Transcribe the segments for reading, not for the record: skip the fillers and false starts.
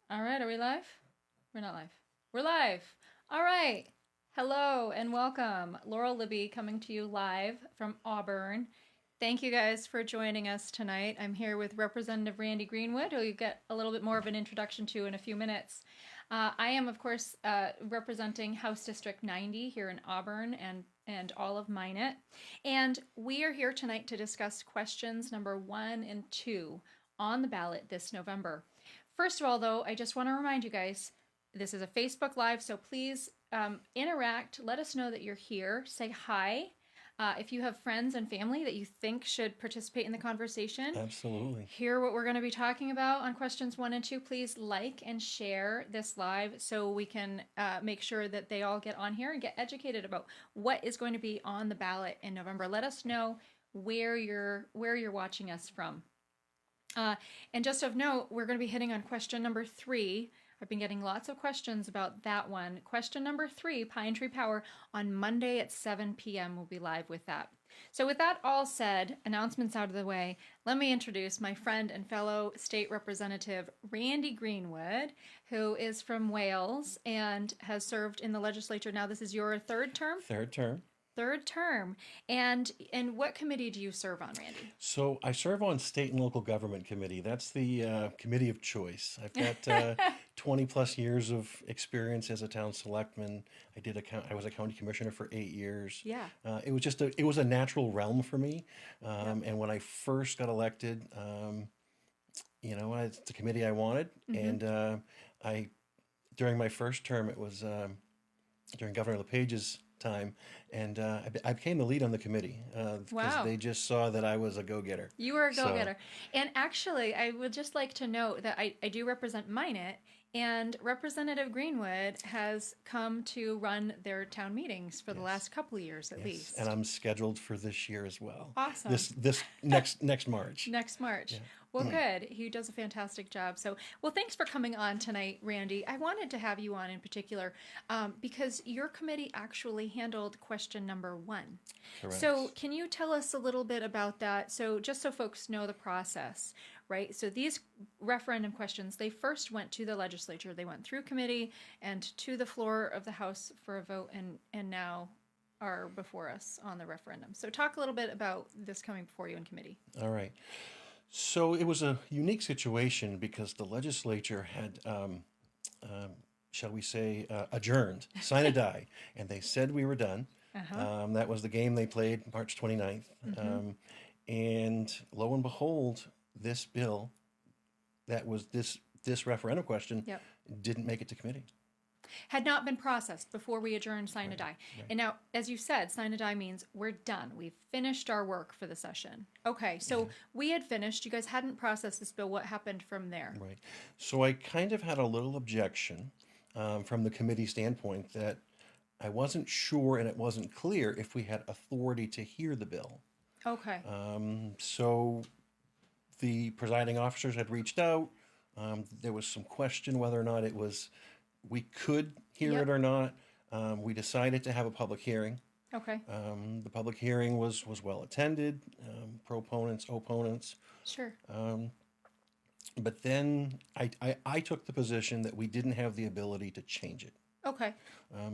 All right, are we live? We're not live. We're live. All right. Hello and welcome. Laurel Libby coming to you live from Auburn. Thank you guys for joining us tonight. I'm here with Representative Randy Greenwood, who you get a little bit more of an introduction to in a few minutes. I am, of course, representing House District 90 here in Auburn and all of Minot. And we are here tonight to discuss questions number 1 and 2 on the ballot this November. First of all, though, I just want to remind you guys, this is a Facebook Live, so please interact. Let us know that you're here. Say hi. If you have friends and family that you think should participate in the conversation, Absolutely. hear what we're going to be talking about on questions 1 and 2, please like and share this live so we can make sure that they all get on here and get educated about what is going to be on the ballot in November. Let us know where you're watching us from. And just of note, we're going to be hitting on question number 3. I've been getting lots of questions about that one. Question number 3, Pine Tree Power, on Monday at 7 p.m. We'll be live with that. So with that all said, announcements out of the way, let me introduce my friend and fellow state representative, Randy Greenwood, who is from Wales and has served in the legislature. Now this is your third term? Third term. Third term. And what committee do you serve on, Randy? So I serve on state and local government committee. That's the committee of choice. I've got 20 plus years of experience as a town selectman. I was a county commissioner for 8 years. Yeah. It was a natural realm for me. And when I first got elected, it's the committee I wanted. And during my first term, it was during Governor LePage's time, and I became the lead on the committee because Wow. they just saw that I was a go-getter. You were a go-getter. And actually, I would just like to note that I do represent Minot, and Representative Greenwood has come to run their town meetings for the last couple of years at least. And I'm scheduled for this year as well. Awesome. This next March. Next March. Well, good. He does a fantastic job. So, well, thanks for coming on tonight, Randy. I wanted to have you on in particular because your committee actually handled question number 1. Correct. So, can you tell us a little bit about that? So, just so folks know the process, right? So, these referendum questions, they first went to the legislature. They went through committee and to the floor of the House for a vote, and now are before us on the referendum. So, talk a little bit about this coming before you in committee. All right. So it was a unique situation because the legislature had, shall we say, adjourned, sine die, and they said we were done. That was the game they played March 29th. And lo and behold, this bill, that was this referendum question, Yep. didn't make it to committee. Had not been processed before we adjourned sine die. And now, as you said, sine die means we're done. We've finished our work for the session. Okay, so we had finished. You guys hadn't processed this bill. What happened from there? Right. So I kind of had a little objection from the committee standpoint that I wasn't sure and it wasn't clear if we had authority to hear the bill. Okay. So the presiding officers had reached out. There was some question whether or not we could hear Yep. it or not. We decided to have a public hearing. Okay. The public hearing was well attended, proponents, opponents. Sure. But then I took the position that we didn't have the ability to change it Okay.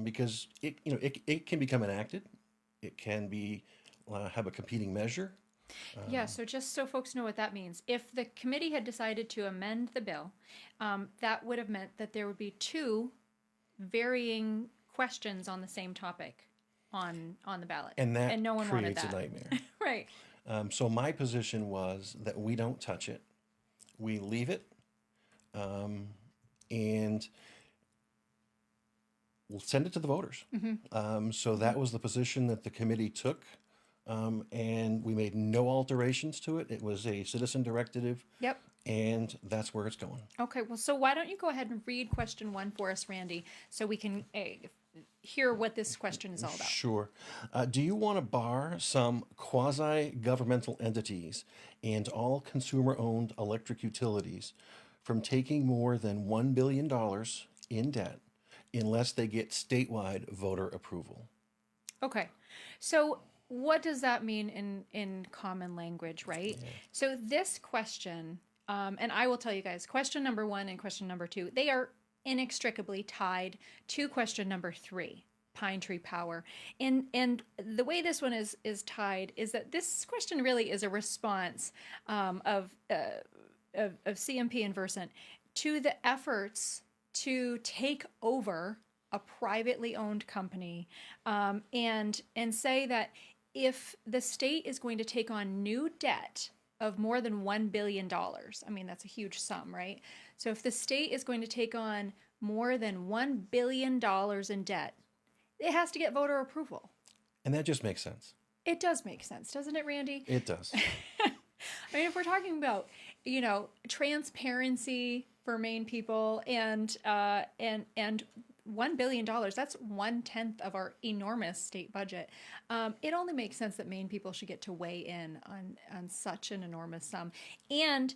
because it can become enacted. It can be have a competing measure. Yeah, so just so folks know what that means, if the committee had decided to amend the bill, that would have meant that there would be 2 varying questions on the same topic on the ballot. And that no one wanted creates a that. nightmare. Right. So my position was that we don't touch it. We leave it, and we'll send it to the voters. So that was the position that the committee took, and we made no alterations to it. It was a citizen directive, Yep. and that's where it's going. Okay, well, so why don't you go ahead and read question 1 for us, Randy, so we can hear what this question is all about. Sure. Do you want to bar some quasi-governmental entities and all consumer-owned electric utilities from taking more than $1 billion in debt unless they get statewide voter approval? Okay, so what does that mean in common language, right? So this question And I will tell you guys, question number 1 and question number 2, they are inextricably tied to question number 3, Pine Tree Power. And the way this one is tied is that this question really is a response of CMP and Versant to the efforts to take over a privately owned company, and say that if the state is going to take on new debt of more than $1 billion, I mean, that's a huge sum, right? So if the state is going to take on more than $1 billion in debt, it has to get voter approval. And that just makes sense. It does make sense, doesn't it, Randy? It does. I mean, if we're talking about, transparency for Maine people and $1 billion, that's 1/10 of our enormous state budget. It only makes sense that Maine people should get to weigh in on such an enormous sum. And,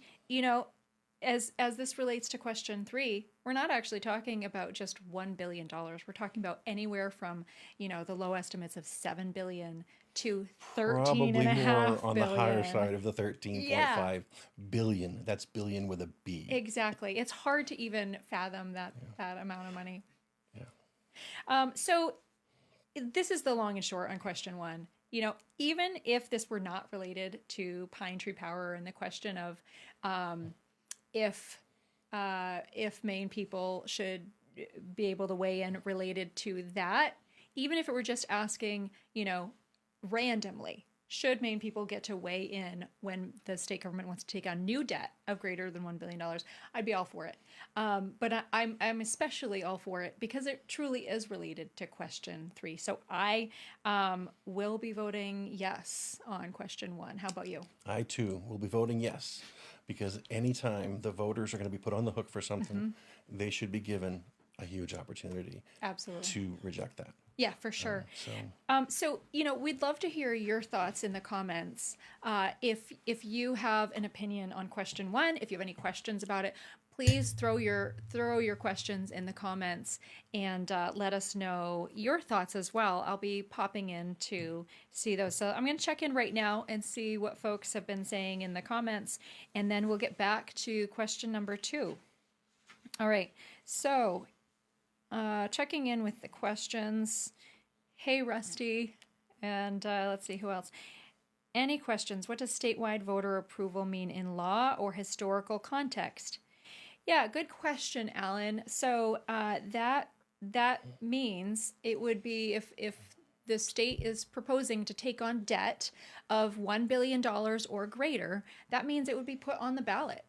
as this relates to question 3, we're not actually talking about just $1 billion. We're talking about anywhere from, the low estimates of $7 billion to 13 and a half more on billion. the higher side of the 13.5 billion. That's billion with a B. Exactly. It's hard to even fathom that amount of money. Yeah. So this is the long and short on question 1. Even if this were not related to Pine Tree Power and the question of if Maine people should be able to weigh in related to that, even if it were just asking, randomly, should Maine people get to weigh in when the state government wants to take on new debt of greater than $1 billion, I'd be all for it. But I'm especially all for it because it truly is related to question 3. So I will be voting yes on question 1. How about you? I, too, will be voting yes, because anytime the voters are going to be put on the hook for something, they should be given a huge opportunity to reject that. Yeah, for sure. So we'd love to hear your thoughts in the comments. If you have an opinion on question 1, if you have any questions about it, please throw your questions in the comments and let us know your thoughts as well. I'll be popping in to see those. So I'm going to check in right now and see what folks have been saying in the comments, and then we'll get back to question number 2. All right. So checking in with the questions. Hey, Rusty. And let's see who else. Any questions? What does statewide voter approval mean in law or historical context? Yeah, good question, Alan. So that means it would be if the state is proposing to take on debt of $1 billion or greater, that means it would be put on the ballot.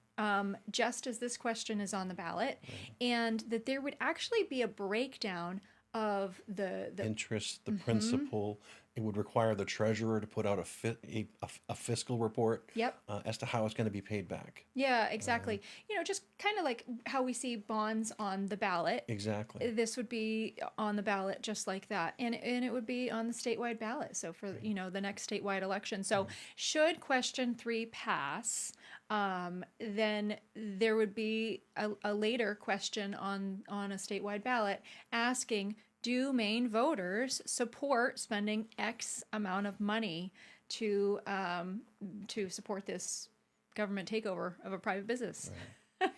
Just as this question is on the ballot, and that there would actually be a breakdown of the interest, the principal. It would require the treasurer to put out a fiscal report as to how it's going to be paid back. Yeah, exactly. Just kind of like how we see bonds on the ballot. Exactly. This would be on the ballot just like that. And it would be on the statewide ballot. So for, the next statewide election. So should question 3 pass, then there would be a later question on a statewide ballot asking, do Maine voters support spending X amount of money to support this government takeover of a private business? Right.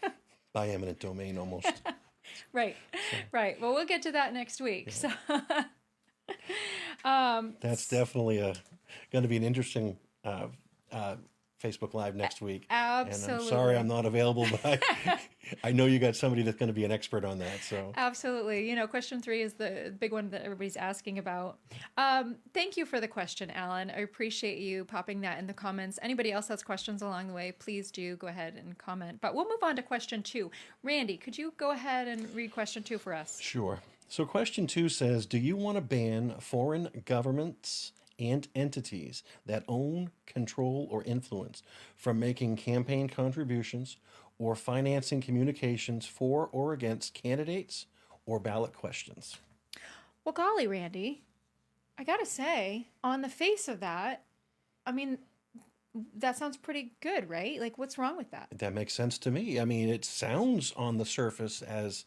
By eminent domain, almost. Right. Well, we'll get to that next week. Yeah. So, that's definitely going to be an interesting Facebook Live next week. Absolutely. And I'm sorry I'm not available, but I know you got somebody that's going to be an expert on that. So absolutely. Question 3 is the big one that everybody's asking about. Thank you for the question, Alan. I appreciate you popping that in the comments. Anybody else has questions along the way, please do go ahead and comment. But we'll move on to question 2. Randy, could you go ahead and read question 2 for us? Sure. So question 2 says, do you want to ban foreign governments and entities that own, control, or influence from making campaign contributions or financing communications for or against candidates or ballot questions? Well, golly, Randy, I gotta say, on the face of that, I mean, that sounds pretty good, right? Like, what's wrong with that? That makes sense to me. I mean, it sounds on the surface as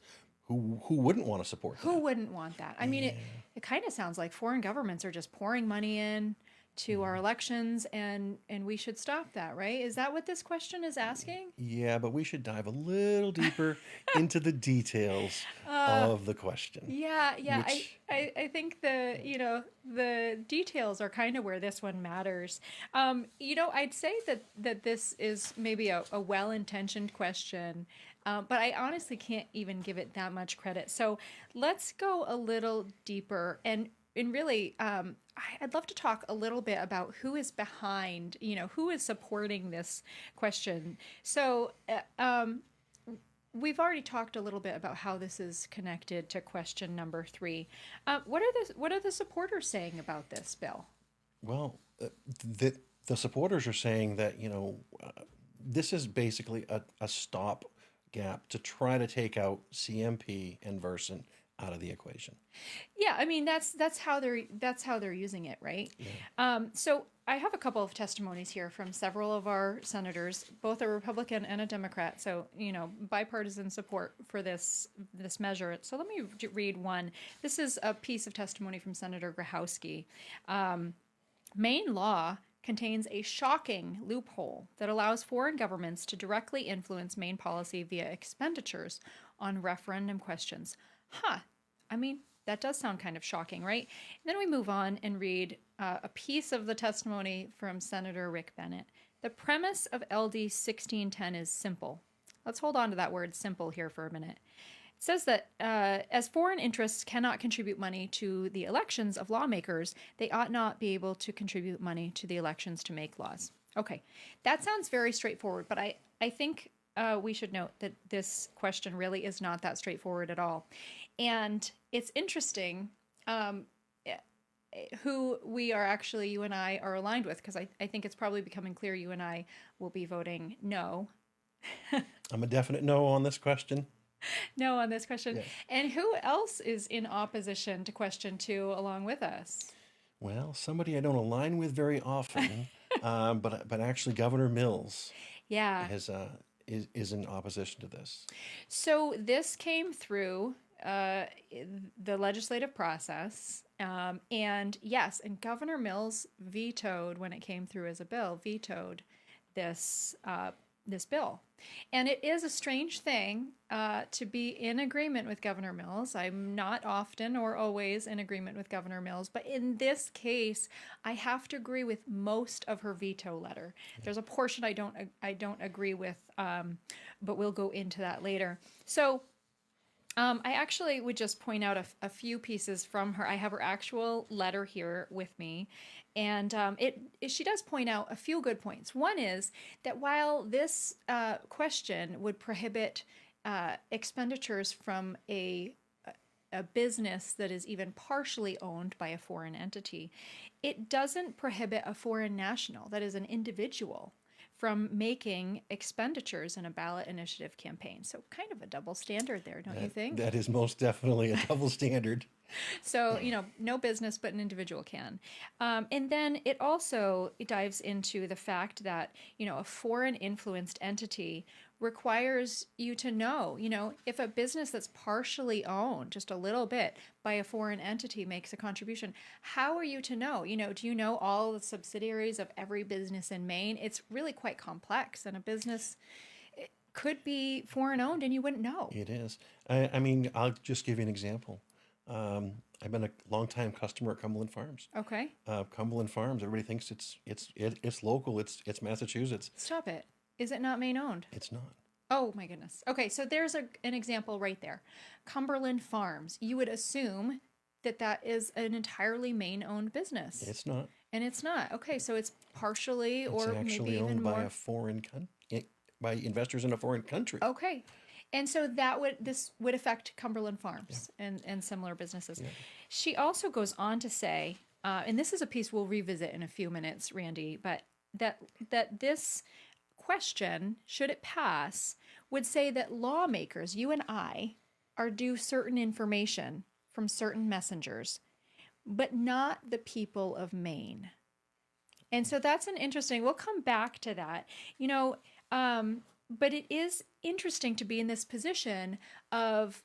who wouldn't want to support that? Who wouldn't want that? I mean, it kind of sounds like foreign governments are just pouring money in to our elections, and we should stop that, right? Is that what this question is asking? Yeah, but we should dive a little deeper into the details of the question. Yeah. Which, I think the details are kind of where this one matters. I'd say that this is maybe a well-intentioned question, but I honestly can't even give it that much credit. So let's go a little deeper and really, I'd love to talk a little bit about who is behind, who is supporting this question. So, we've already talked a little bit about how this is connected to question number 3. What are the supporters saying about this bill? well, the supporters are saying that, this is basically a stop gap to try to take out CMP and Versant out of the equation. Yeah, I mean that's how they're using it, right? So I have a couple of testimonies here from several of our senators, both a Republican and a Democrat. So bipartisan support for this measure. So let me read one. This is a piece of testimony from Senator Grahowski. Maine law contains a shocking loophole that allows foreign governments to directly influence Maine policy via expenditures on referendum questions. I mean, that does sound kind of shocking, right? And then we move on and read a piece of the testimony from Senator Rick Bennett. The premise of LD 1610 is simple. Let's hold on to that word simple here for a minute. It says that as foreign interests cannot contribute money to the elections of lawmakers, they ought not be able to contribute money to the elections to make laws. Okay, that sounds very straightforward, but I think we should note that this question really is not that straightforward at all. And it's interesting who we are actually, you and I are aligned with, because I think it's probably becoming clear you and I will be voting no. I'm a definite no on this question. No on this question. Yes. And who else is in opposition to question 2 along with us? Well, somebody I don't align with very often, but actually Governor Mills Yeah. is in opposition to this. So this came through the legislative process, and yes, and Governor Mills vetoed, when it came through as a bill, vetoed this bill. And it is a strange thing to be in agreement with Governor Mills. I'm not often or always in agreement with Governor Mills, but in this case, I have to agree with most of her veto letter. There's a portion I don't agree with, but we'll go into that later. So I actually would just point out a few pieces from her. I have her actual letter here with me, and she does point out a few good points. One is that while this question would prohibit expenditures from a business that is even partially owned by a foreign entity, it doesn't prohibit a foreign national, that is an individual, from making expenditures in a ballot initiative campaign. So kind of a double standard there, don't you think? That is most definitely a double standard. So, no business, but an individual can. And then it also dives into the fact that, a foreign influenced entity requires you to know, if a business that's partially owned, just a little bit, by a foreign entity makes a contribution, how are you to know? Do you know all the subsidiaries of every business in Maine? It's really quite complex, and a business could be foreign owned and you wouldn't know. It is. I mean, I'll just give you an example. I've been a longtime customer at Cumberland Farms. Okay. Cumberland Farms, everybody thinks it's local. It's Massachusetts. Stop it. Is it not Maine owned? It's not. Oh my goodness. Okay, so there's an example right there. Cumberland Farms. You would assume that is an entirely Maine owned business. It's not. And it's not. Okay, so it's partially It's or actually maybe even owned more by a by investors in a foreign country. Okay. And so this would affect Cumberland Farms and similar businesses. Yeah. She also goes on to say, and this is a piece we'll revisit in a few minutes, Randy, but that this question, should it pass, would say that lawmakers, you and I, are due certain information from certain messengers, but not the people of Maine. And so that's an interesting, we'll come back to that. But it is interesting to be in this position of,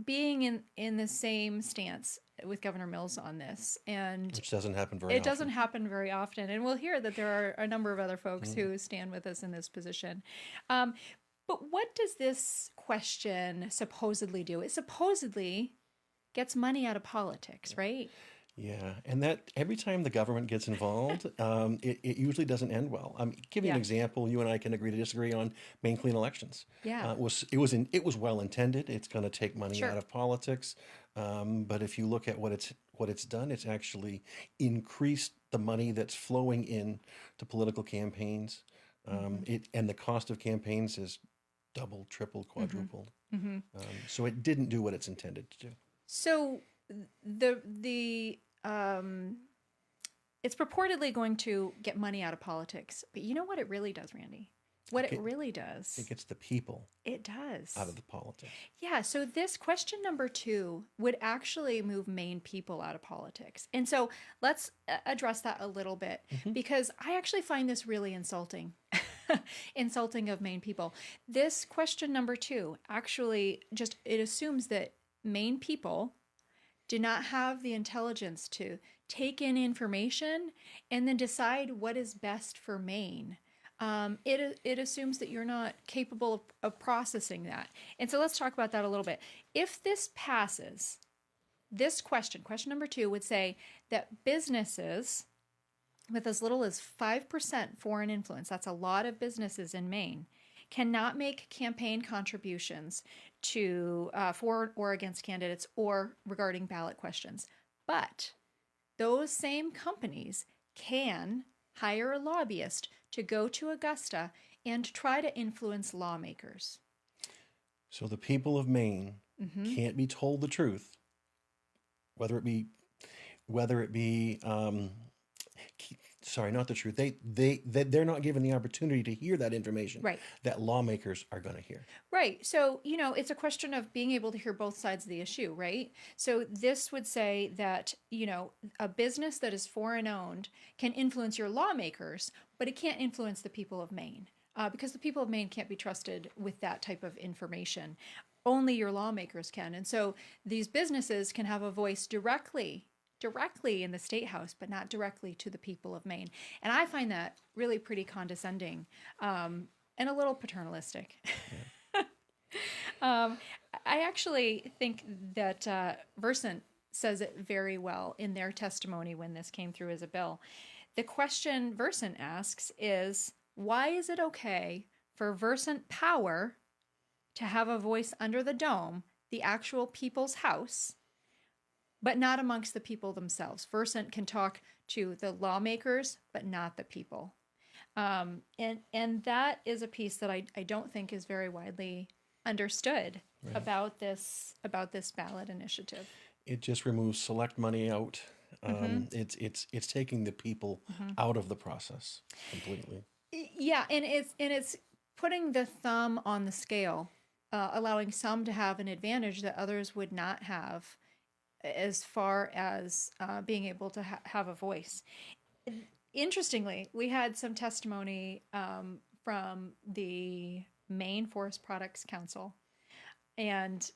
being in the same stance with Governor Mills on this, and Which doesn't happen very it often. doesn't happen very often. And we'll hear that there are a number of other folks who stand with us in this position. But what does this question supposedly do? It supposedly gets money out of politics, right? Yeah, and that every time the government gets involved, it usually doesn't end well. Give you an Yeah. example. You and I can agree to disagree on Maine clean elections. Yeah. It was well intended. It's going to take money Sure. out of politics, but if you look at what it's done, it's actually increased the money that's flowing in to political campaigns. It and the cost of campaigns is double, triple, quadrupled. So it didn't do what it's intended to do. So the it's purportedly going to get money out of politics, but you know what it really does, Randy? What it really does, It gets the people it does. out of the politics. Yeah, so this question number 2 would actually move Maine people out of politics. And so let's address that a little bit because I actually find this really insulting. Insulting of Maine people. This question number 2 actually it assumes that Maine people do not have the intelligence to take in information and then decide what is best for Maine. It assumes that you're not capable of processing that. And so let's talk about that a little bit. If this passes, this question number 2 would say that businesses with as little as 5% foreign influence, that's a lot of businesses in Maine, cannot make campaign contributions to for or against candidates or regarding ballot questions. But those same companies can hire a lobbyist to go to Augusta and try to influence lawmakers. So the people of Maine can't be told the truth, whether it be sorry, not the truth. They're not given the opportunity to hear that information Right. that lawmakers are going to hear. Right. So, it's a question of being able to hear both sides of the issue, right? So this would say that, a business that is foreign owned can influence your lawmakers, but it can't influence the people of Maine because the people of Maine can't be trusted with that type of information. Only your lawmakers can. And so these businesses can have a voice directly in the state house, but not directly to the people of Maine. And I find that really pretty condescending and a little paternalistic. I actually think that Versant says it very well in their testimony when this came through as a bill. The question Versant asks is, why is it okay for Versant Power to have a voice under the dome, the actual people's house, but not amongst the people themselves? Versant can talk to the lawmakers, but not the people. And that is a piece that I don't think is very widely understood about this ballot initiative. It just removes select money out. It's taking the people out of the process completely. Yeah, and it's putting the thumb on the scale, allowing some to have an advantage that others would not have, as far as being able to have a voice. Interestingly, we had some testimony from the Maine Forest Products Council. And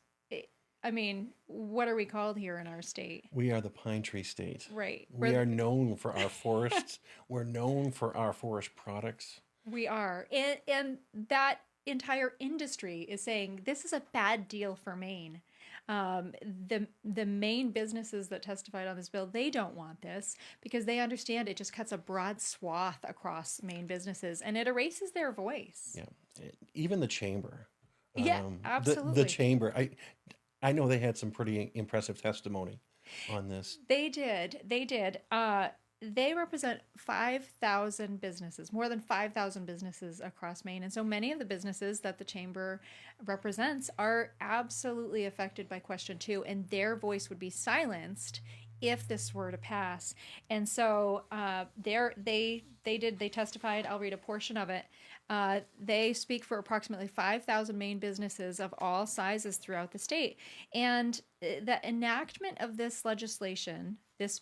what are we called here in our state? We are the pine tree state. Right. We are known for our forests. We're known for our forest products. We are. And that entire industry is saying this is a bad deal for Maine. The main businesses that testified on this bill, they don't want this because they understand it just cuts a broad swath across Maine businesses and it erases their voice. Yeah, even the chamber. Yeah, absolutely. The chamber. I know they had some pretty impressive testimony on this. They did. They represent 5,000 businesses, more than 5,000 businesses across Maine. And so many of the businesses that the chamber represents are absolutely affected by question 2, and their voice would be silenced if this were to pass. And so they testified. I'll read a portion of it. They speak for approximately 5,000 Maine businesses of all sizes throughout the state. And the enactment of this legislation, this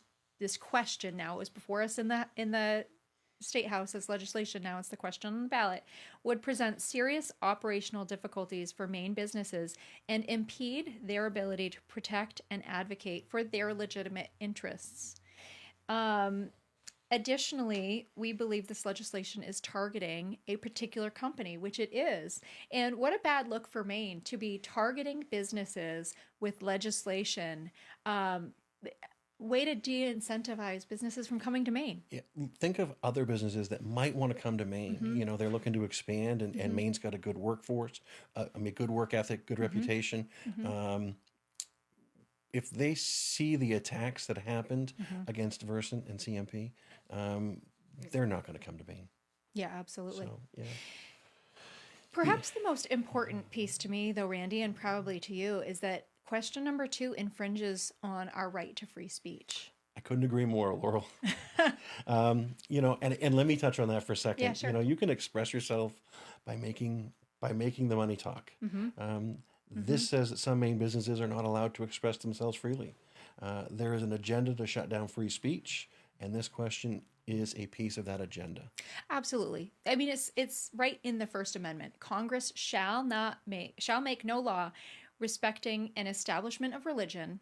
question now is before us in the State House as legislation, now it's the question on the ballot, would present serious operational difficulties for Maine businesses and impede their ability to protect and advocate for their legitimate interests. Additionally, we believe this legislation is targeting a particular company, which it is. And what a bad look for Maine to be targeting businesses with legislation. Way to de-incentivize businesses from coming to Maine. Yeah, think of other businesses that might want to come to Maine. You know, they're looking to expand, and Maine's got a good workforce, good work ethic, good reputation. If they see the attacks that happened against Versant and CMP, they're not going to come to Maine. Yeah, absolutely. So, yeah. Perhaps the most important piece to me, though, Randy, and probably to you, is that question number 2 infringes on our right to free speech. I couldn't agree more, Laurel. You know, and let me touch on that for a second. Yeah, sure. You know, you can express yourself by making the money talk. This says that some Maine businesses are not allowed to express themselves freely. There is an agenda to shut down free speech, and this question is a piece of that agenda. Absolutely. I mean, it's right in the First Amendment. Congress shall make no law respecting an establishment of religion,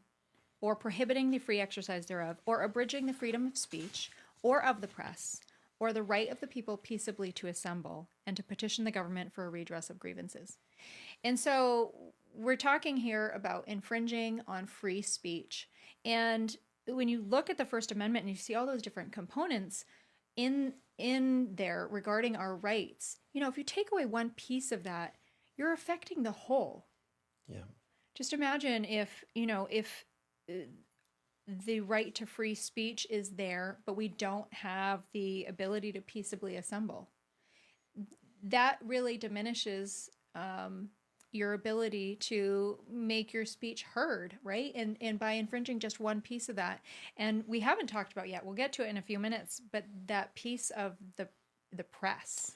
or prohibiting the free exercise thereof, or abridging the freedom of speech, or of the press, or the right of the people peaceably to assemble, and to petition the government for a redress of grievances. And so we're talking here about infringing on free speech. And when you look at the First Amendment and you see all those different components in there regarding our rights, you know, if you take away one piece of that, you're affecting the whole. Yeah. Just imagine if the right to free speech is there, but we don't have the ability to peaceably assemble. That really diminishes your ability to make your speech heard, right? And by infringing just one piece of that, and we haven't talked about yet, we'll get to it in a few minutes, but that piece of the press,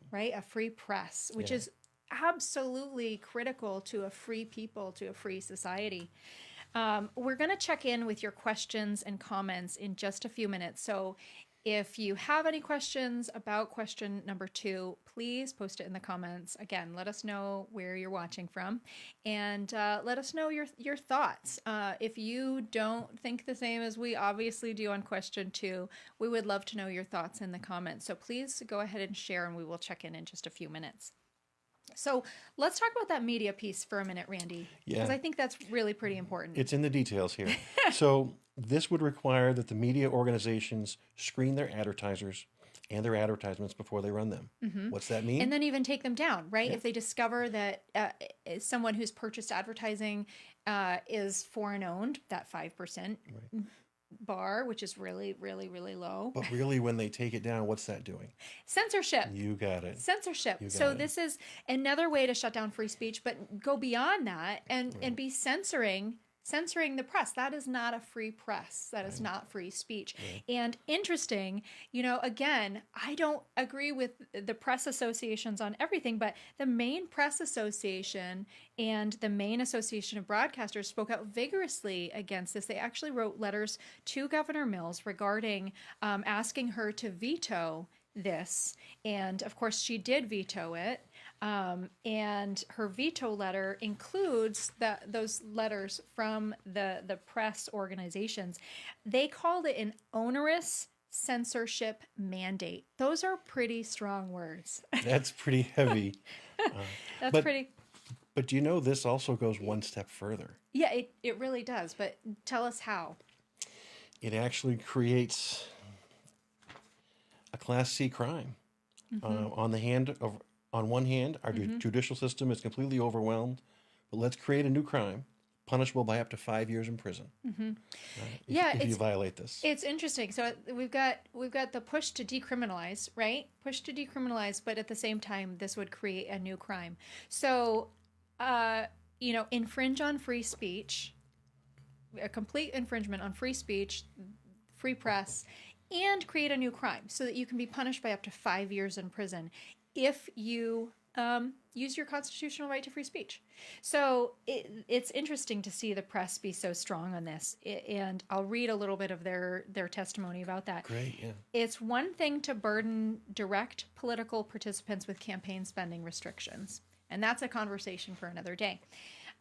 right? A free press, which is absolutely critical to a free people, to a free society. We're going to check in with your questions and comments in just a few minutes. So if you have any questions about question number 2, please post it in the comments. Again, let us know where you're watching from, and let us know your thoughts. If you don't think the same as we obviously do on question 2, we would love to know your thoughts in the comments. So please go ahead and share, and we will check in just a few minutes. So let's talk about that media piece for a minute, Randy, because I think that's really pretty important. It's in the details here. So this would require that the media organizations screen their advertisers and their advertisements before they run them. What's that mean? And then even take them down, right? Yeah. If they discover that someone who's purchased advertising is foreign owned, that 5% bar, which is really, really, really low. But really, when they take it down, what's that doing? Censorship. You got it. Censorship. So this is another way to shut down free speech, but go beyond that and be censoring the press. That is not a free press. That is not free speech. And interesting, you know, again, I don't agree with the press associations on everything, but the Maine Press Association and the Maine Association of Broadcasters spoke out vigorously against this. They actually wrote letters to Governor Mills regarding asking her to veto this. And of course, she did veto it. And her veto letter includes those letters from the press organizations. They called it an onerous censorship mandate. Those are pretty strong words. That's pretty heavy. Pretty. But do you know this also goes one step further? Yeah, it really does. But tell us how. It actually creates a Class C crime. On one hand, our judicial system is completely overwhelmed, but let's create a new crime, punishable by up to 5 years in prison. If you violate this. It's interesting. So we've got the push to decriminalize, right? Push to decriminalize, but at the same time, this would create a new crime. So, infringe on free speech, a complete infringement on free speech, free press, and create a new crime so that you can be punished by up to 5 years in prison if you use your constitutional right to free speech. So it's interesting to see the press be so strong on this. And I'll read a little bit of their testimony about that. Great, yeah. It's one thing to burden direct political participants with campaign spending restrictions, and that's a conversation for another day.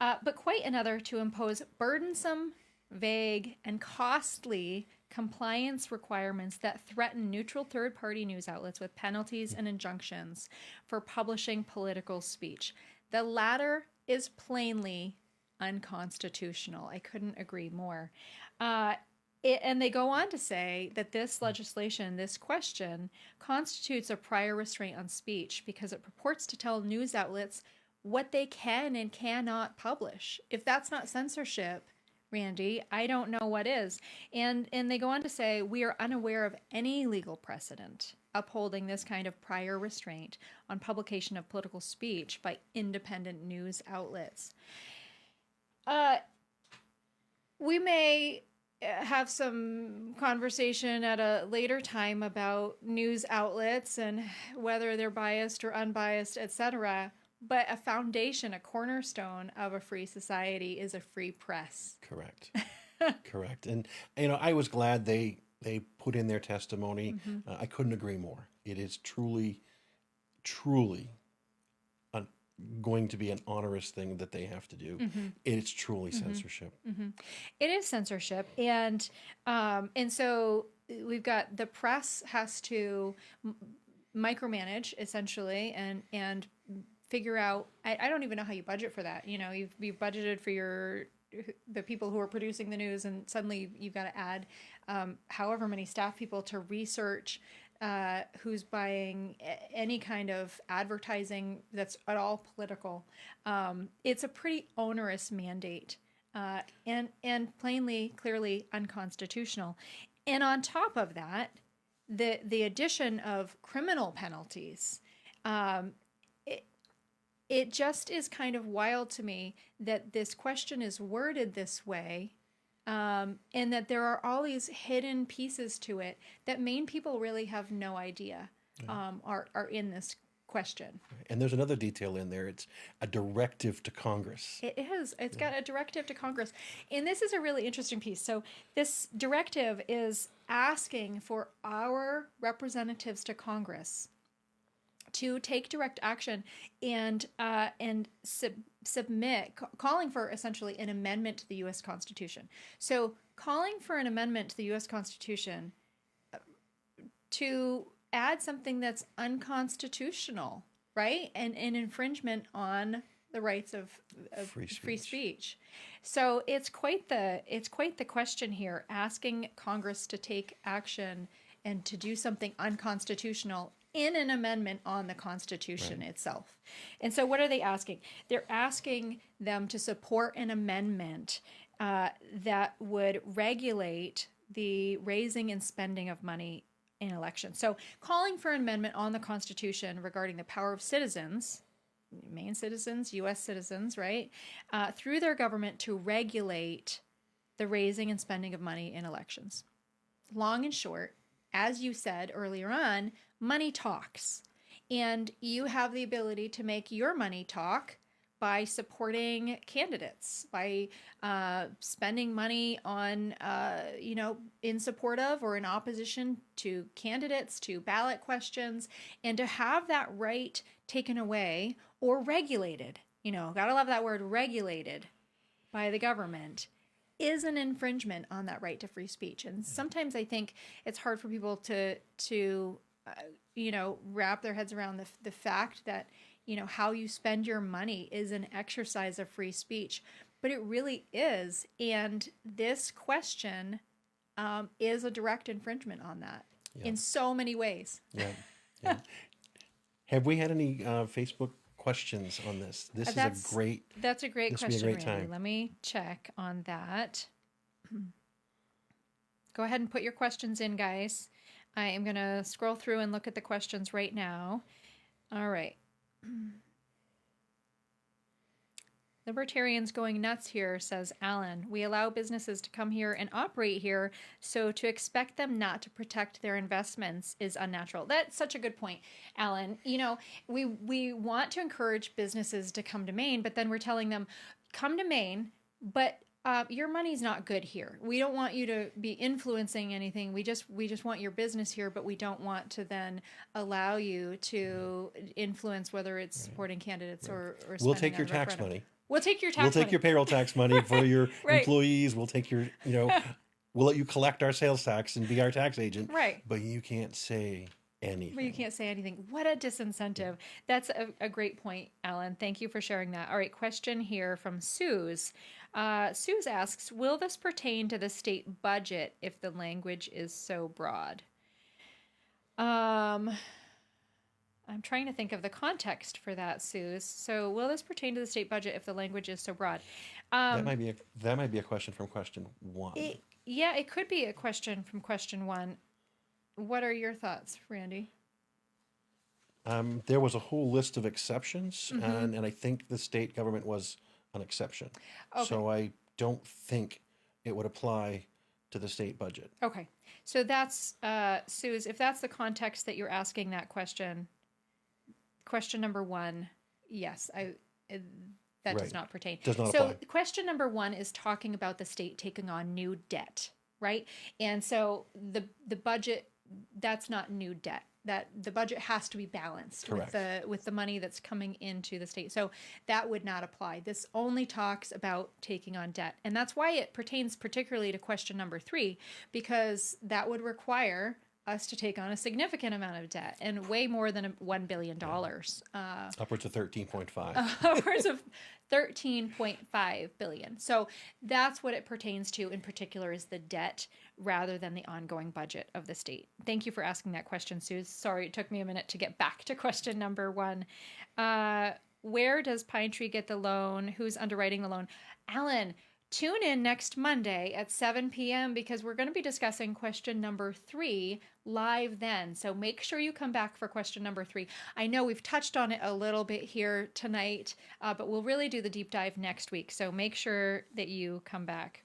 But quite another to impose burdensome, vague, and costly compliance requirements that threaten neutral third-party news outlets with penalties and injunctions for publishing political speech. The latter is plainly unconstitutional. I couldn't agree more. And they go on to say that this legislation, this question, constitutes a prior restraint on speech because it purports to tell news outlets what they can and cannot publish. If that's not censorship, Randy, I don't know what is. And they go on to say, we are unaware of any legal precedent upholding this kind of prior restraint on publication of political speech by independent news outlets. We may have some conversation at a later time about news outlets and whether they're biased or unbiased, etc. But a foundation, a cornerstone of a free society is a free press. Correct. Correct. And, I was glad they put in their testimony. I couldn't agree more. It is truly, truly going to be an onerous thing that they have to do. It's truly censorship. It is censorship. And so we've got the press has to micromanage, essentially, and figure out, I don't even know how you budget for that. You've budgeted for the people who are producing the news, and suddenly you've got to add however many staff people to research who's buying any kind of advertising that's at all political. It's a pretty onerous mandate and plainly, clearly unconstitutional. And on top of that, the addition of criminal penalties, it just is kind of wild to me that this question is worded this way, and that there are all these hidden pieces to it that Maine people really have no idea are in this question. And there's another detail in there. It's a directive to Congress. It is. It's got a directive to Congress. And this is a really interesting piece. So this directive is asking for our representatives to Congress to take direct action and submit, calling for essentially an amendment to the U.S. Constitution. So calling for an amendment to the U.S. Constitution to add something that's unconstitutional, right? And an infringement on the rights of free speech. So it's quite the question here, asking Congress to take action and to do something unconstitutional in an amendment on the Constitution itself. And so what are they asking? They're asking them to support an amendment that would regulate the raising and spending of money in elections. So calling for an amendment on the Constitution regarding the power of citizens, Maine citizens, U.S. citizens, right, through their government to regulate the raising and spending of money in elections. Long and short, as you said earlier on, money talks. And you have the ability to make your money talk by supporting candidates, by spending money on, in support of or in opposition to candidates, to ballot questions, and to have that right taken away or regulated, gotta love that word, regulated by the government, is an infringement on that right to free speech. And sometimes I think it's hard for people to wrap their heads around the fact that, how you spend your money is an exercise of free speech. But it really is. And this question is a direct infringement on that in so many ways. Yeah. Have we had any Facebook questions on this? That's a great question, Randy. Time. Let me check on that. Go ahead and put your questions in, guys. I am going to scroll through and look at the questions right now. All right. Libertarians going nuts here, says Alan. We allow businesses to come here and operate here, so to expect them not to protect their investments is unnatural. That's such a good point, Alan. We want to encourage businesses to come to Maine, but then we're telling them, come to Maine, but your money's not good here. We don't want you to be influencing anything. We just want your business here, but we don't want to then allow you to influence whether it's supporting candidates or spending We'll take on your a tax referendum. money. We'll take your tax We'll take money. your payroll tax money for your Right. employees. We'll take your, we'll let you collect our sales tax and be our tax agent. Right. But you can't say anything. But you can't say anything. What a disincentive. That's a great point, Alan. Thank you for sharing that. All right, question here from Suze. Suze asks, will this pertain to the state budget if the language is so broad? I'm trying to think of the context for that, Suze. So, will this pertain to the state budget if the language is so broad? That might be a question from question one. It could be a question from question one. What are your thoughts, Randy? There was a whole list of exceptions, and I think the state government was an exception. Okay. So I don't think it would apply to the state budget. Okay. So that's, Suze, if that's the context that you're asking that question number one, yes, that does not pertain. Does not so apply. Question number one is talking about the state taking on new debt, right? And so the budget, that's not new debt. That the budget has to be balanced with the money that's coming into the state. So that would not apply. This only talks about taking on debt. And that's why it pertains particularly to question number 3, because that would require us to take on a significant amount of debt, and way more than $1 billion. Upwards of 13.5. Upwards of 13.5 billion. So that's what it pertains to in particular, is the debt rather than the ongoing budget of the state. Thank you for asking that question, Sue. Sorry, it took me a minute to get back to question number 1. Where does Pine Tree get the loan? Who's underwriting the loan? Alan, tune in next Monday at 7 p.m. because we're going to be discussing question number 3 live then. So make sure you come back for question number 3. I know we've touched on it a little bit here tonight, but we'll really do the deep dive next week. So make sure that you come back.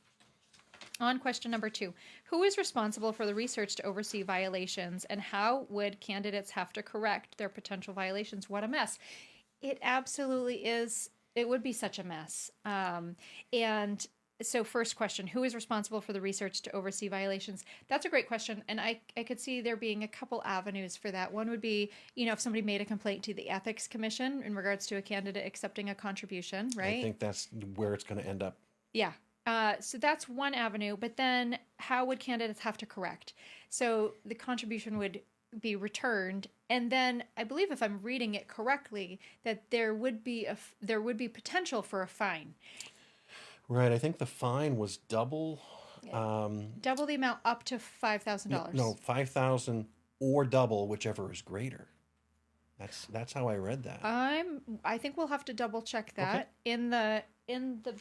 On question number 2, who is responsible for the research to oversee violations, and how would candidates have to correct their potential violations? What a mess. It absolutely is. It would be such a mess. And so first question, who is responsible for the research to oversee violations? That's a great question. And I could see there being a couple avenues for that. One would be, if somebody made a complaint to the Ethics Commission in regards to a candidate accepting a contribution, right? I think that's where it's going to end up. Yeah. So that's one avenue. But then how would candidates have to correct? So the contribution would be returned, and then I believe, if I'm reading it correctly, that there would be potential for a fine. Right. I think the fine was double. Double the amount, up to $5,000. No, 5,000 or double, whichever is greater. That's how I read that. I think we'll have to double check that in the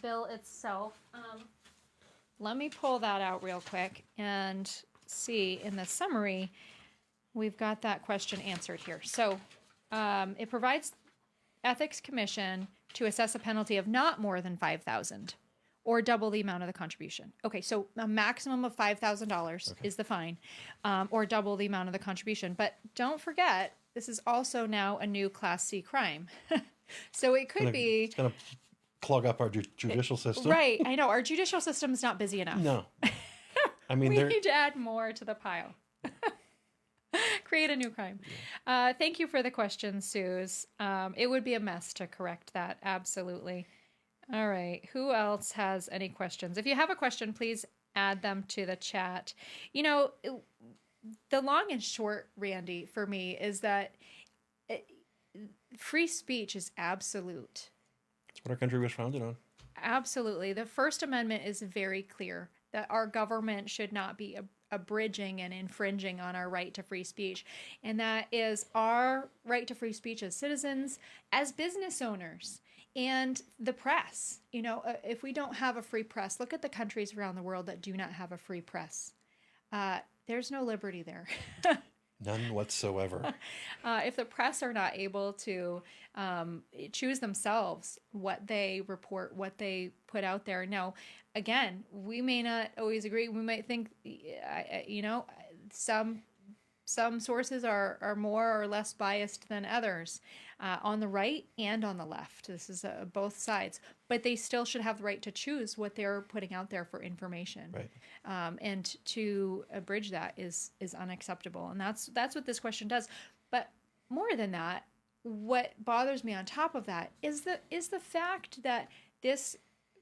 bill itself. Let me pull that out real quick and see in the summary. We've got that question answered here. So it provides Ethics Commission to assess a penalty of not more than $5,000 or double the amount of the contribution. Okay, so a maximum of $5,000 is the fine, or double the amount of the contribution. But don't forget, this is also now a new Class C crime. So it could be... It's going to clog up our judicial system. Right, I know. Our judicial system's not busy enough. No. I mean, we need to add more to the pile. Create a new crime. Thank you for the question, Suze. It would be a mess to correct that. Absolutely. All right. Who else has any questions? If you have a question, please add them to the chat. The long and short, Randy, for me, is that free speech is absolute. That's what our country was founded on. Absolutely. The First Amendment is very clear that our government should not be abridging and infringing on our right to free speech. And that is our right to free speech as citizens, as business owners, and the press. If we don't have a free press, look at the countries around the world that do not have a free press. There's no liberty there. None whatsoever. If the press are not able to choose themselves what they report, what they put out there. Now, again, we may not always agree. We might think, some sources are more or less biased than others, on the right and on the left. This is both sides, but they still should have the right to choose what they're putting out there for information. Right. And to abridge that is unacceptable, and that's what this question does. But more than that, what bothers me on top of that is the fact that this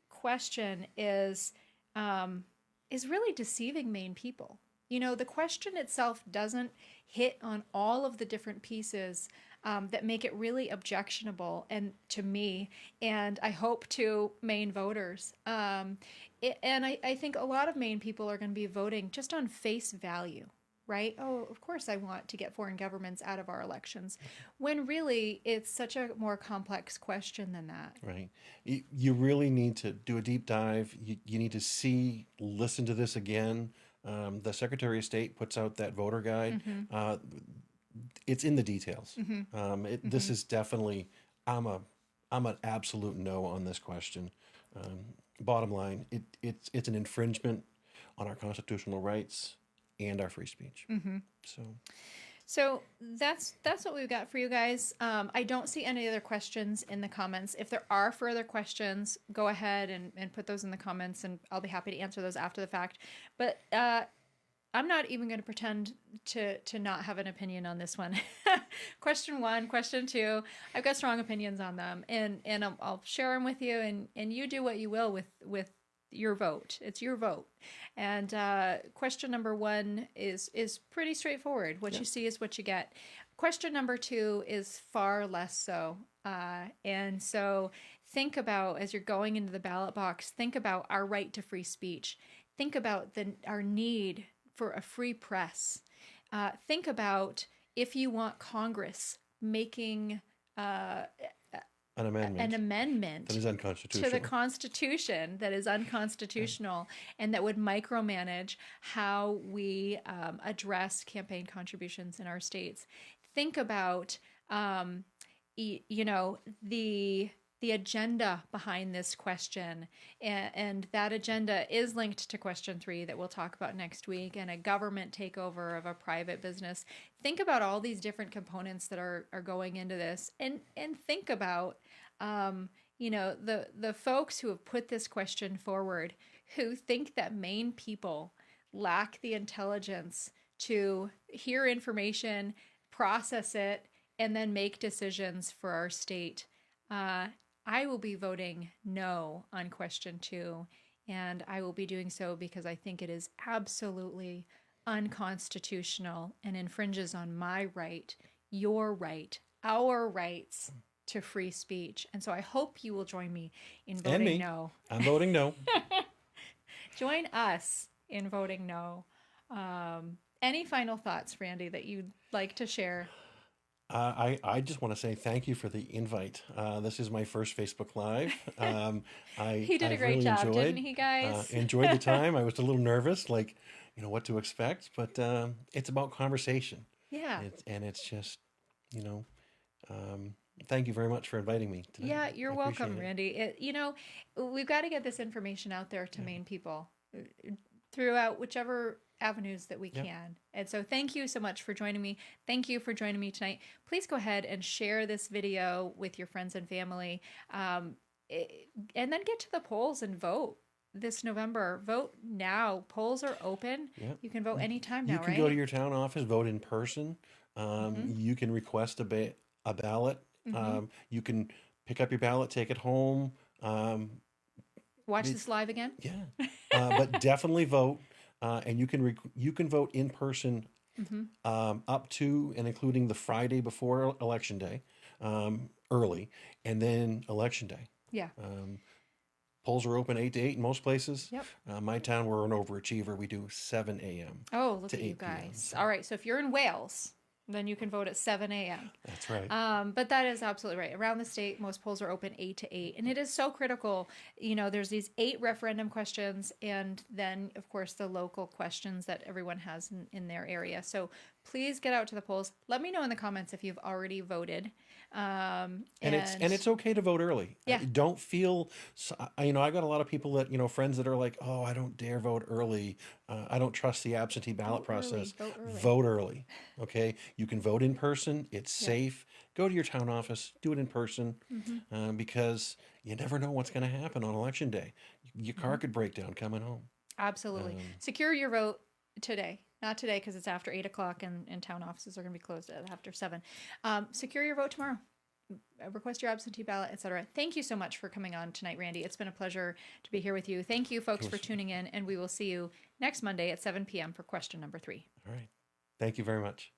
question is really deceiving Maine people. The question itself doesn't hit on all of the different pieces that make it really objectionable, and to me, and I hope to Maine voters. And I think a lot of Maine people are going to be voting just on face value, right? Oh, of course I want to get foreign governments out of our elections, when really it's such a more complex question than that. Right. You really need to do a deep dive. You need to listen to this again. The Secretary of State puts out that voter guide. It's in the details. This is definitely, I'm an absolute no on this question. Bottom line, it's an infringement on our constitutional rights and our free speech. So that's what we've got for you guys. I don't see any other questions in the comments. If there are further questions, go ahead and put those in the comments, and I'll be happy to answer those after the fact. But I'm not even going to pretend to not have an opinion on this one. Question 1, question 2, I've got strong opinions on them, and I'll share them with you, and you do what you will with your vote. It's your vote. And question number 1 is pretty straightforward. What you see is what you get. Question number 2 is far less so. And so think about, as you're going into the ballot box, think about our right to free speech. Think about our need for a free press. Think about if you want Congress making an amendment that is unconstitutional to the Constitution that is unconstitutional, and that would micromanage how we address campaign contributions in our states. Think about the agenda behind this question, and that agenda is linked to question 3 that we'll talk about next week, and a government takeover of a private business. Think about all these different components that are going into this, and think about the folks who have put this question forward, who think that Maine people lack the intelligence to hear information, process it, and then make decisions for our state. I will be voting no on question 2, and I will be doing so because I think it is absolutely unconstitutional and infringes on my right, your right, our rights to free speech. And so I hope you will join me in voting no. I'm voting no. Join us in voting no. Any final thoughts, Randy, that you'd like to share? I just want to say thank you for the invite. This is my first Facebook Live. He did a great job, didn't he, guys? Enjoyed the time. I was a little nervous, what to expect, but it's about conversation. Yeah. It's just, thank you very much for inviting me today. Yeah, you're welcome, Randy. We've got to get this information out there to Maine people throughout whichever avenues that we can. And so thank you so much for joining me. Thank you for joining me tonight. Please go ahead and share this video with your friends and family, and then get to the polls and vote this November. Vote now. Polls are open. Yep. You can vote anytime now, right? You can go to your town office, vote in person. You can request a ballot. You can pick up your ballot, take it home. Watch this live again? Yeah. But definitely vote. And you can vote in person up to and including the Friday before Election Day, early, and then Election Day. Yeah. Polls are open 8 to 8 in most places. Yep. My town, we're an overachiever. We do 7 a.m. Oh, look at you guys. All right. So if you're in Wales, then you can vote at 7 a.m. That's right. But that is absolutely right. Around the state, most polls are open 8 to 8. And it is so critical. There's these 8 referendum questions, and then, of course, the local questions that everyone has in their area. So please get out to the polls. Let me know in the comments if you've already voted. And it's okay to vote early. Yeah. Don't feel, I got a lot of people that, friends that are like, oh, I don't dare vote early. I don't trust the absentee ballot process. Vote early. Vote early. Okay. You can vote in person. It's Yeah. safe. Go to your town office, do it in person, because you never know what's going to happen on election day. Your car could break down coming home. Absolutely. Secure your vote today. Not today because it's after 8 o'clock and town offices are going to be closed after 7. Secure your vote tomorrow. Request your absentee ballot, etc. Thank you so much for coming on tonight, Randy. It's been a pleasure to be here with you. Thank you, folks, for tuning in, and we will see you next Monday at 7 p.m. for question number 3. All right. Thank you very much.